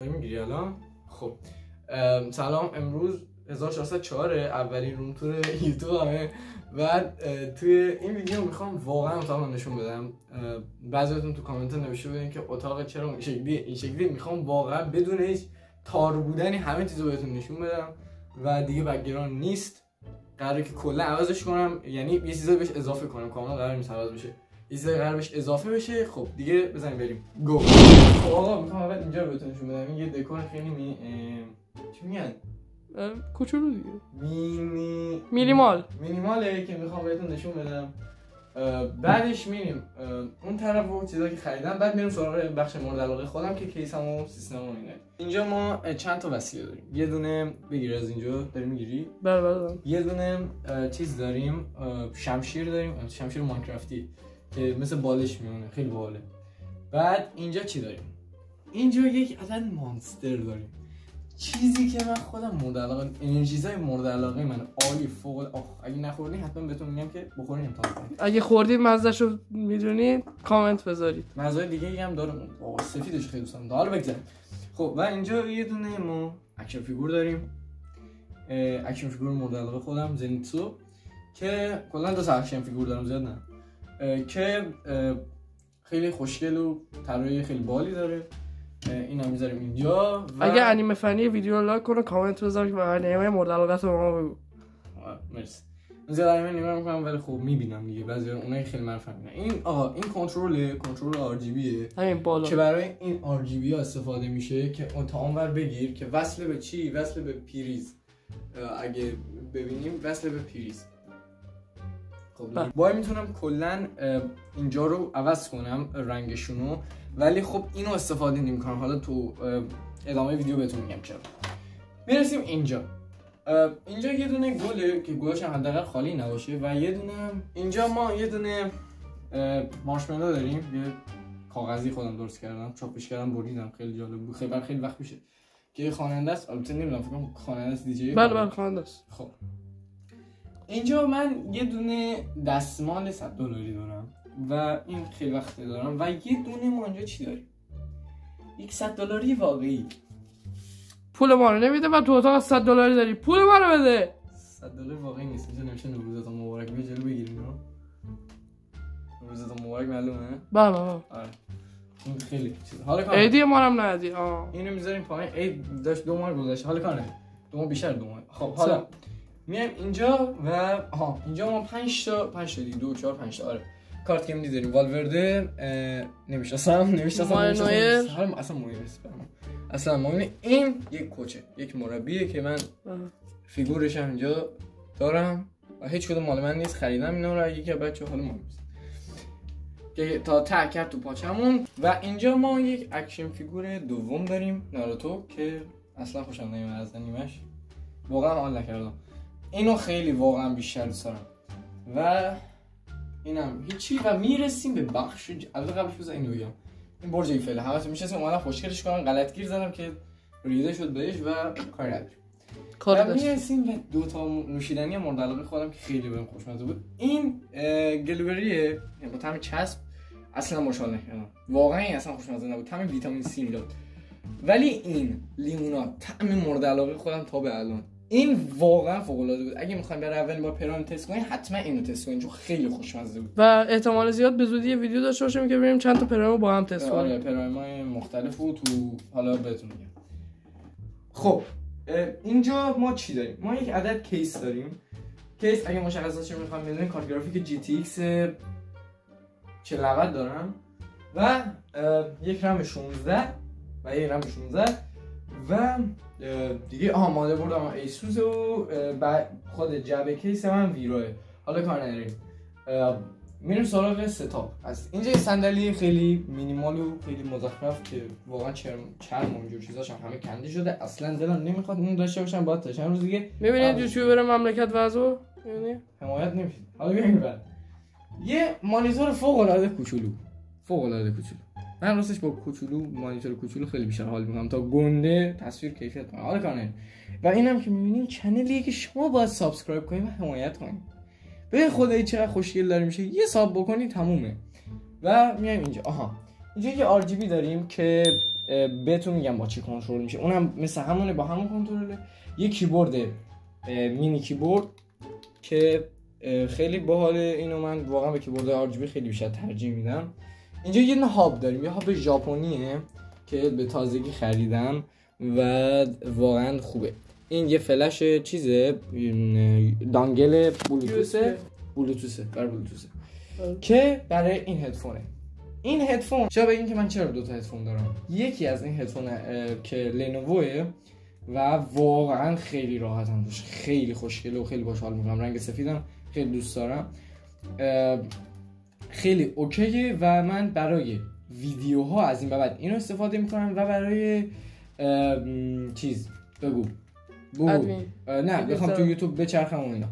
میگیری الان؟ خب سلام. امروز 1404 اولین روم تور یوتیوب همه. بعد توی این ویدیو میخوام واقعا اتاق نشون بدم. بعضیاتون تو کامنت نوشته بودین که اتاق چرا این شکلی میخوام واقعا بدون هیچ تار بودنی همه چیزو بهتون نشون بدم و دیگه بک‌گراند نیست. قراره که کلا عوضش کنم، یعنی یه چیزایی بهش اضافه کنم. کاملا قرار نیست عوض بشه، یه چیزایی قرار بهش اضافه بشه. خب دیگه بزنیم بریم گو. خب آقا میخوام اول اینجا رو بهتون نشون بدم. این یه دکور خیلی چی میگن؟ کوچولو دیگه، مینیماله که میخوام بهتون نشون بدم. بعدش میریم اون طرف و چیزایی که خریدم، بعد میریم سراغ بخش مورد علاقه خودم که کیسم و سیستم و اینه. اینجا ما چند تا وسیله داریم. یه دونه بگیر از اینجا، داری میگیری؟ بله. یه دونه چیز داریم، شمشیر داریم، شمشیر ماینکرافتی که مثل بالش میمونه، خیلی باحاله. بعد اینجا چی داریم؟ اینجا یک عدد مانستر داریم، چیزی که من خودم مورد علاقه، انرژیزای مورد علاقه من عالی فوق. اگه نخوردین حتما بهتون میگم که بخورین امتحان کنید. اگه خوردید مزه‌شو میدونید کامنت بذارید. مزه دیگه هم داره، واقعا سفیدش خیلی دوست دارم. حالا بگذاریم. خب و اینجا یه دونه ما اکشن فیگور داریم. اکشن فیگور مورد علاقه خودم زنیتسو که کلا دو تا اکشن فیگور دارم، زیاد نه، که خیلی خوشگل و طراحی خیلی بالی داره. اینا میذاریم اینجا. اگه انیمه فنی ویدیو لایک کنه، کامنت بذار که انیمه مورد علاقه تو ما بگو. مرسی. من زیاد انیمه نگاه میکنم ولی خب میبینم دیگه، بعضی اونایی خیلی معروفن. این آقا این کنترل آر جی بیه، همین بالا که برای این آر جی بی ها استفاده میشه که اون تا اونور بگیر که وصل به چی؟ وصل به پریز. اگه ببینیم وصل به پریز. خب باید میتونم کلا اینجا رو عوض کنم رنگشونو، ولی خب اینو استفاده نمیکنم. حالا تو ادامه ویدیو بهتون میگم چرا. میرسیم اینجا. اینجا یه دونه گله که گلش هم حداقل خالی نباشه و یه دونه اینجا ما یه دونه مارشملو داریم. یه کاغذی خودم درست کردم، چاپش کردم، بریدم. خیلی جالب بود. خیلی وقت میشه که خواننده است. البته نمیدونم، فکر کنم خواننده است، دیجی. بله خواننده است. خب اینجا من یه دونه دستمال $100 دارم و این خیلی وقت دارم و یه دونه ما اینجا چی داریم؟ یک $100 واقعی. پول ما رو نمیده و تو اتاق $100 داری. پول ما رو بده. $100 واقعی نیست. میشه نمیشه نوروزتون مبارک. بیا جلو بگیریم. نوروزتون مبارک معلومه؟ بله. آره. این خیلی چیزه. حالا کار عیدی ما هم ندی. اینو میذاریم پایین. عید داشت 2 ماه گذشته. حالا کار نداره. 2 ماه بیشتر 2 ماه. خب حالا میایم اینجا و اینجا ما 5 تا دیگه 2 4 5 تا. آره. کارت گیم داریم. والورده نمیشناسم. حالا اصلا مهم نیست برام. اصلا مهم. این یک کوچه، یک مربیه که من فیگورش هم اینجا دارم و هیچ کدوم مال من نیست. خریدم اینا رو یکی از بچه‌ها. حالا مهم نیست که تا ته کرد تو پاچمون. و اینجا ما یک اکشن فیگور دوم داریم، ناروتو، که اصلا خوشم نمیاد از انیمش. واقعا حال نکردم. اینو خیلی واقعا بیشتر دوست دارم. و اینم هیچی. و میرسیم به بخش البته قبلش بذار اینو بگم. این برج ایفل همتون میشناسین. اومدم خوشگلش کنم، غلطگیر زدم که ریده شد بهش و کاری نداره. میرسیم به 2 تا نوشیدنی مورد علاقه خودم که خیلی بهم خوشمزه بود. این گلبریه با طعم چسب. اصلا خوشحال نکردم، واقعا اصلا خوشمزه نبود. طعم ویتامین سی میداد. ولی این لیموناد طعم مورد علاقه خودم تا به الان. این واقعا فوق العاده بود. اگه میخواین برای اولین بار پرایم تست کنین، حتما اینو تست کنین چون خیلی خوشمزه بود. و احتمال زیاد به زودی یه ویدیو داشته باشیم که بریم چند تا پرایم با هم تست کنیم. آره پرایم‌های مختلفو تو حالا بهتون میگم. خب اینجا ما چی داریم؟ ما یک عدد کیس داریم. کیس اگه مشخصاتش رو میخوام بدونین، کارت گرافیک GTX 4090 دارم و یک رم 16 و یک رم 16 و دیگه مادر بردم ایسوس و خود جعبه کیس من ویروه. حالا کار نداریم. میریم سراغ ستاپ. از اینجا یه صندلی خیلی مینیمال و خیلی مزخرف که واقعا چرم و اینجور چیزاش هم همه کنده شده. اصلا دلم نمیخواد اون داشته باشم. باید تا چند روز دیگه میبینید یوتیوبر مملکت وضعو یعنی حمایت نمیشه. حالا بیاین بعد یه مانیتور فوق العاده کوچولو. من راستش با مانیتور کوچولو خیلی بیشتر حال میکنم تا گنده تصویر کیفیت کنم. حالا کار و اینم که میبینین چنلیه که شما باید سابسکرایب کنید و حمایت کنید. ببین خدایی چقدر خوشگل داره میشه. یه ساب بکنید تمومه. و میایم اینجا. اینجا یه RGB داریم که بهتون میگم با چی کنترل میشه. اونم مثل همونه، با همون کنترله. یه کیبورد مینی کیبورد که خیلی باحاله. اینو من واقعا به کیبورد RGB خیلی بیشتر ترجیح میدم. اینجا یه دونه هاب داریم، یه هاب ژاپنیه که به تازگی خریدم و واقعا خوبه. این یه فلش چیزه، دانگل بلوتوثه برای بلوتوثه که برای این هدفونه. این هدفون چرا بگین که من چرا دو تا هدفون دارم؟ یکی از این هدفون که لنووه و واقعا خیلی راحتم توش، خیلی خوشگله و خیلی باحال حال میکنم. رنگ سفیدم خیلی دوست دارم، خیلی اوکیه و من برای ویدیوها از این به بعد اینو استفاده میکنم و برای چیز بگو نه بخوام تو یوتیوب بچرخم و اینا.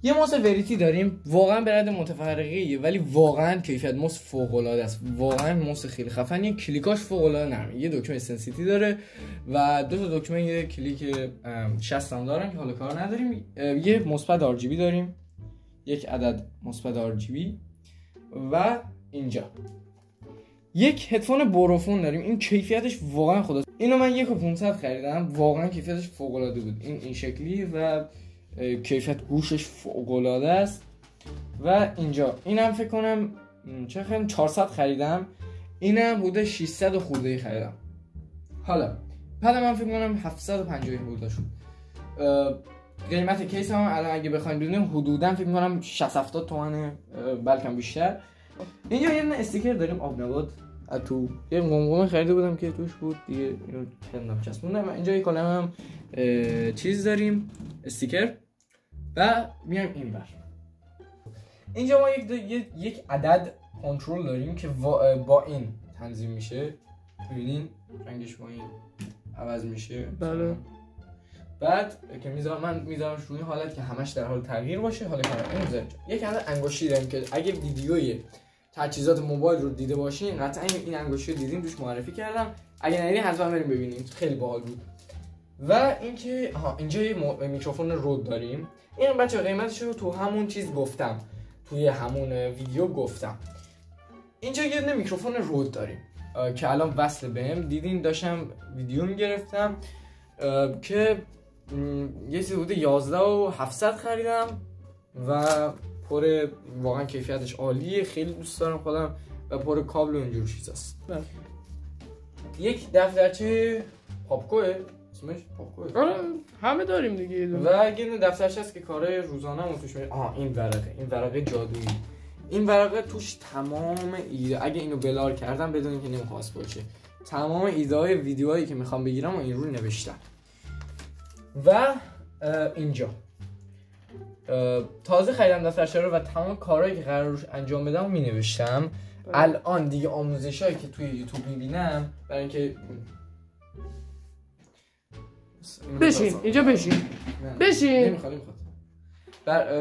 یه ماوس وریتی داریم، واقعا به رد متفرقیه ولی واقعا کیفیت ماوس فوق العاده است. واقعا ماوس خیلی خفنیه، کلیکاش فوق العاده نرمه. یه دکمه سنسیتی داره و دو تا دکمه یه کلیک 60 هم دارن که حالا کار نداریم. یه مثبت RGB داریم، یک عدد مثبت RGB و اینجا یک هدفون بوروفون داریم. این کیفیتش واقعا خداست. اینو من 1500 خریدم، واقعا کیفیتش فوق العاده بود. این شکلی و کیفیت گوشش فوق العاده است. و اینجا اینم فکر کنم چه خریدم 400 خریدم، اینم بوده 600 خورده خریدم. حالا بعد من فکر کنم 750 بوده شد. قیمت کیس هم الان اگه بخواید بدونیم حدودا فکر کنم 60 70 تومانه، بلکه بیشتر. اینجا یه استیکر داریم آب نبات، تو یه قمقمه خریده بودم که توش بود دیگه، اینو کندم چسبوندم. اینجا یه کلمه هم چیز داریم، استیکر. و میایم اینور. اینجا ما یک عدد کنترل داریم که با این تنظیم میشه، ببینین رنگش با این عوض میشه. بله. بعد که من میذارمش روی حالت که همش در حال تغییر باشه. حالا این میذارم یک عدد انگشتی داریم که اگه ویدیوی تجهیزات موبایل رو دیده باشین قطعا این انگشتی رو دیدین، توش معرفی کردم. اگه ندیدین حتما بریم ببینید، خیلی باحال بود. و اینکه اینجا یه میکروفون رود داریم. این بچه قیمتش رو تو همون چیز گفتم، توی همون ویدیو گفتم. اینجا یه دونه میکروفون رود داریم که الان وصل بهم، دیدین داشتم ویدیو میگرفتم که یه چیزی بوده 11700 خریدم و پر واقعا کیفیتش عالیه، خیلی دوست دارم خودم و پر کابل و اینجور چیزاست. یک دفترچه پاپکوه، اسمش پاپکوه. آره همه داریم دیگه. و یه دفترچه هست که کارهای روزانه‌مون توش میره. این ورقه جادویی. این ورقه توش تمام ایده، اگه اینو بلار کردم بدونین که نمیخواست باشه، تمام ایده های ویدیوهایی که میخوام بگیرم و این رو نوشتم. و اینجا تازه خریدم دفترچه رو و تمام کارهایی که قرار روش انجام بدم می نوشتم. الان دیگه آموزشایی که توی یوتیوب میبینم برای اینکه بشین اینجا بشین نمیخواد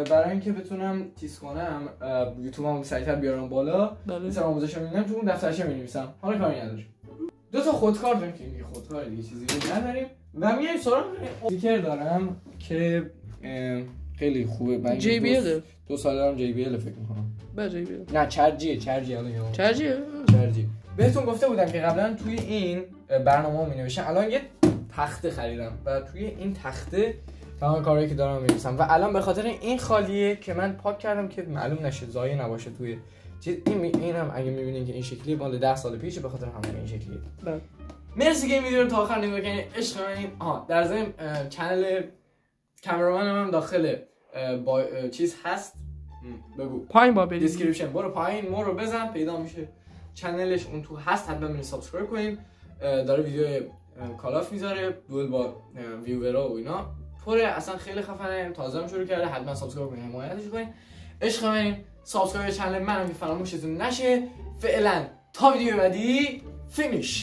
برای اینکه بتونم تیز کنم یوتیوبم سریعتر بیارم بالا. مثلا آموزشا میبینم تو اون دفترچه مینویسم. حالا کاری نداریم. دو تا خودکار داریم که این خودکار دیگه چیزی نداریم. و میایم سراغ استیکر دارم که خیلی خوبه. من JBL 2 سال دارم JBL فکر می‌کنم. با JBL نه چرجیه الان یادم. چرجی بهتون گفته بودم که قبلا توی این برنامه‌ها می‌نوشتم. الان یه تخته خریدم و توی این تخته تمام کارهایی که دارم می‌نویسم و الان به خاطر این خالیه که من پاک کردم که معلوم نشه ضایع نباشه توی چیز. اینم اگه می‌بینین که این شکلیه مال 10 سال پیشه، به خاطر همین این شکلیه. بله. مرسی که این ویدیو رو تا آخر نگاه کردین. عشق منین. در ضمن کانال کامرامنم هم داخل با چیز هست، بگو پایین با برید دیسکریپشن، برو پایین مو رو بزن پیدا میشه چنلش، اون تو هست، حتما برید سابسکرایب کنین. داره ویدیو کالاف میذاره دوئل با ویورا و اینا، پره اصلا خیلی خفنه، تازه هم شروع کرده. حتما سابسکرایب کنین، حمایتش کنین. عشق منین. سابسکرایب چنل منم که فراموشتون نشه. فعلا تا ویدیو بعدی فینیش.